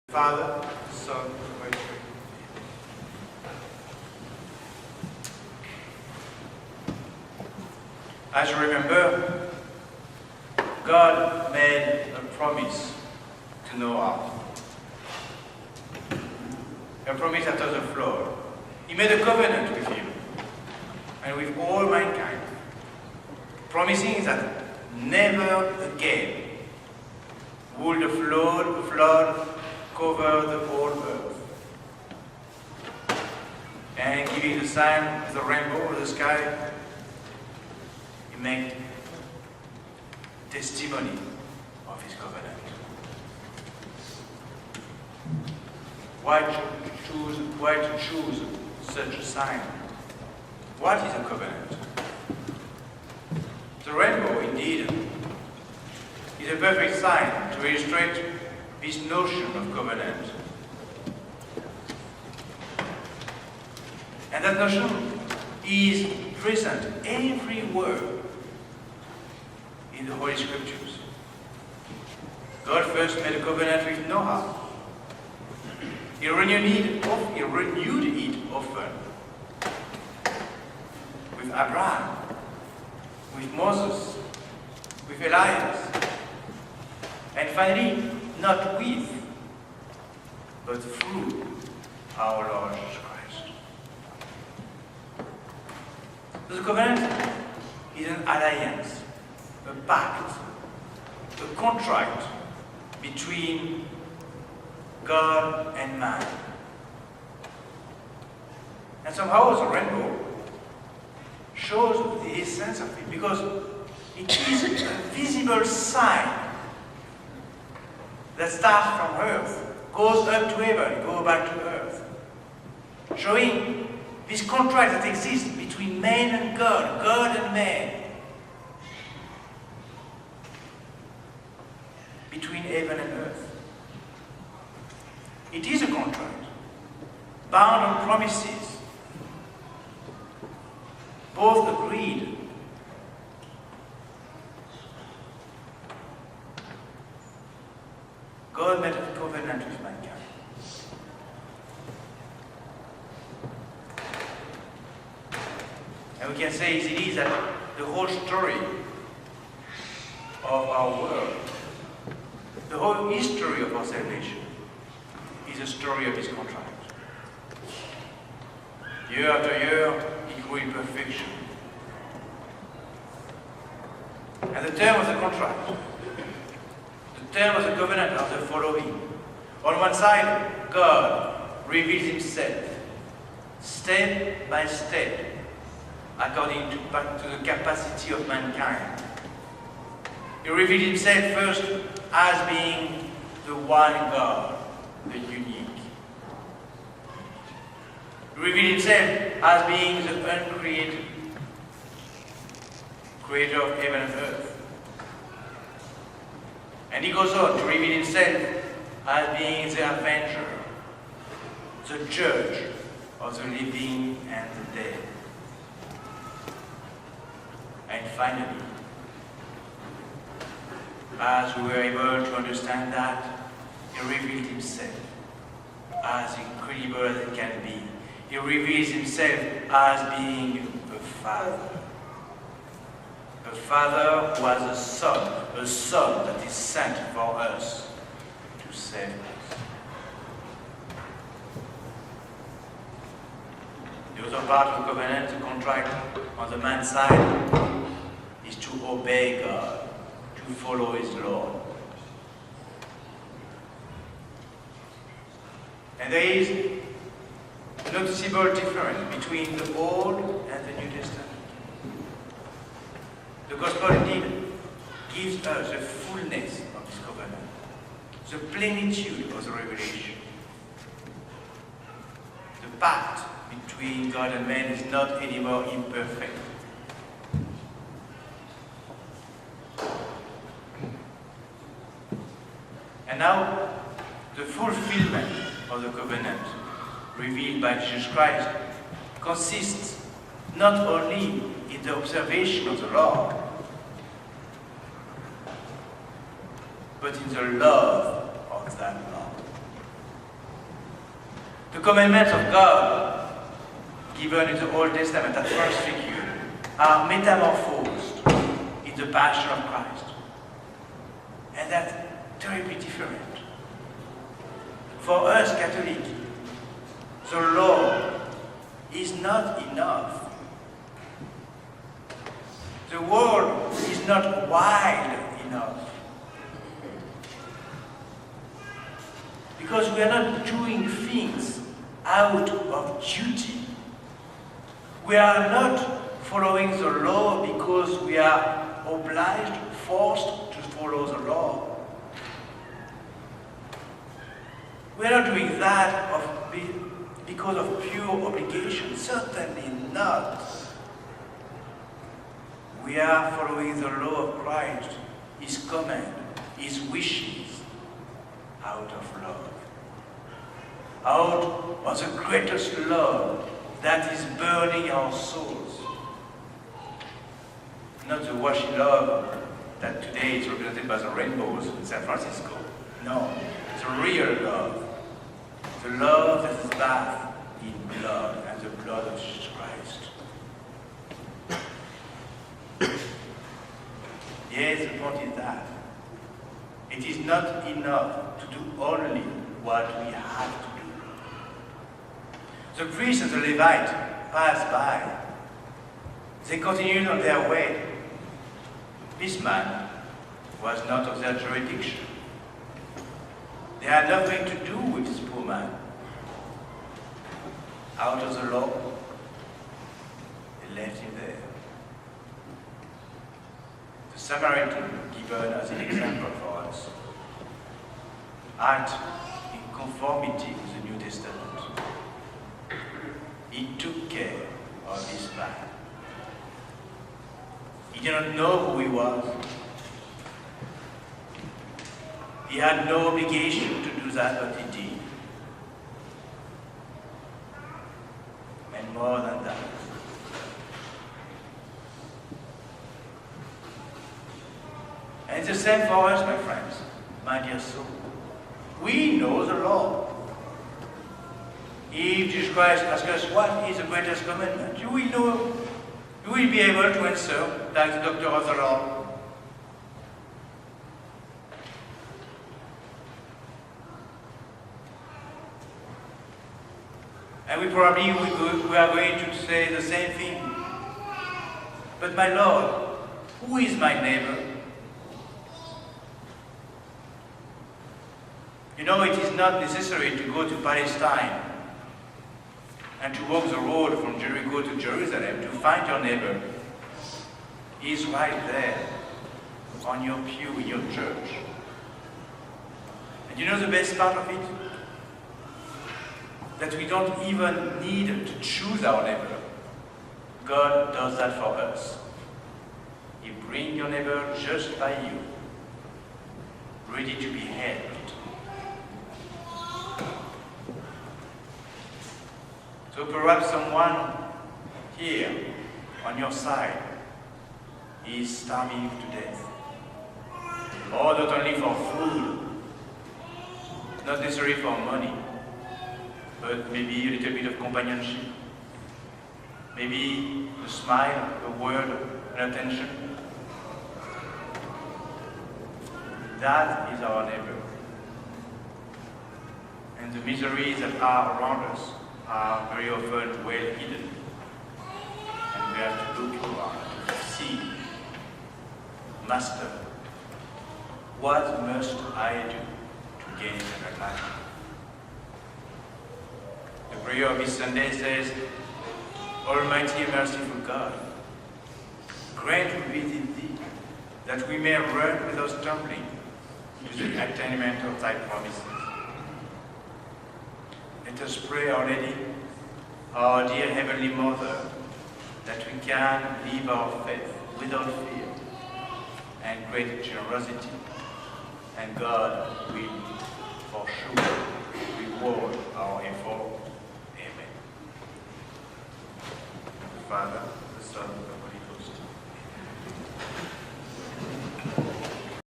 Father, Son, and Holy Spirit. As you remember, God made a promise to Noah. A promise after the flood. He made a covenant with you and with all mankind, promising that never again will the flood cover the whole earth. And giving the sign of the rainbow of the sky, he made testimony of his covenant. Why to choose such a sign? What is a covenant? The rainbow, indeed, is a perfect sign to illustrate this notion of covenant. And that notion is present everywhere in the Holy Scriptures. God first made a covenant with Noah. He renewed it often with Abraham, with Moses, with Elias, and finally, not with, but through our Lord Jesus Christ. The covenant is an alliance, a pact, a contract between God and man. And somehow the rainbow shows the essence of it, because it is a visible sign that starts from earth, goes up to heaven, goes back to earth, showing this contract that exists between man and God, God and man, between heaven and earth. It is a contract, bound on promises, both agreed. God made a covenant with mankind. And we can say easily that the whole story of our world, the whole history of our salvation, is a story of this contract. Year after year, it grew in perfection. And the term of the contract, the term of the covenant are the following. On one side, God reveals himself, step by step, according to the capacity of mankind. He reveals himself first as being the one God, the unique. He reveals himself as being the uncreated, creator of heaven and earth. And he goes on to reveal himself as being the avenger, the judge of the living and the dead. And finally, as we were able to understand that, he revealed himself as incredible as it can be. He reveals himself as being a father. A father who has a son that is sent for us to save us. The other part of the covenant, the contract on the man's side, is to obey God, to follow his law. And there is a noticeable difference between the Old and the New Testament. The Gospel indeed gives us the fullness of this covenant, the plenitude of the revelation. The pact between God and man is not anymore imperfect. And now, the fulfillment of the covenant revealed by Jesus Christ consists not only in the observation of the law, but in the love of that law. The commandments of God, given in the Old Testament at first figure, are metamorphosed in the passion of Christ. And that's terribly different. For us Catholics, the law is not enough. The world is not wide enough. Because we are not doing things out of duty. We are not following the law because we are obliged, forced to follow the law. We are not doing that because of pure obligation, certainly not. We are following the law of Christ, His command, His wishes, out of love. Out of the greatest love that is burning our souls. Not the washy love that today is represented by the rainbows in San Francisco. No, the real love. The love that is bathed in blood and the blood of Jesus Christ. Yes, the point is that it is not enough to do only what we have to do. The priest and the Levite passed by. They continued on their way. This man was not of their jurisdiction. They had nothing to do with this poor man. Out of the law, they left him there. The Samaritan, given as an example for us, act in conformity with the New Testament. He took care of this man. He did not know who he was. He had no obligation to do that, but he did. And more than that. And it's the same for us, my friends, my dear soul. We know the law. If Jesus Christ asks us what is the greatest commandment, you will know, you will be able to answer like the doctor of the law. And we are going to say the same thing. But my Lord, who is my neighbor? You know, it is not necessary to go to Palestine and to walk the road from Jericho to Jerusalem to find your neighbor. He is right there, on your pew in your church. And you know the best part of it? That we don't even need to choose our neighbor. God does that for us. He brings your neighbor just by you, ready to be helped. So perhaps someone here on your side is starving to death. Or not only for food, not necessarily for money, but maybe a little bit of companionship, maybe a smile, a word, an attention. That is our neighbor. And the miseries that are around us are very often well hidden. And we have to look around to see, Master, what must I do to gain eternal life? The prayer of this Sunday says, Almighty and merciful God, grant within thee that we may run without stumbling to the attainment of thy promises. Let us pray, Our Lady, our dear Heavenly Mother, that we can live our faith without fear and great generosity, and God will for sure reward our effort. Amen. The Father, the Son, and the Holy Ghost.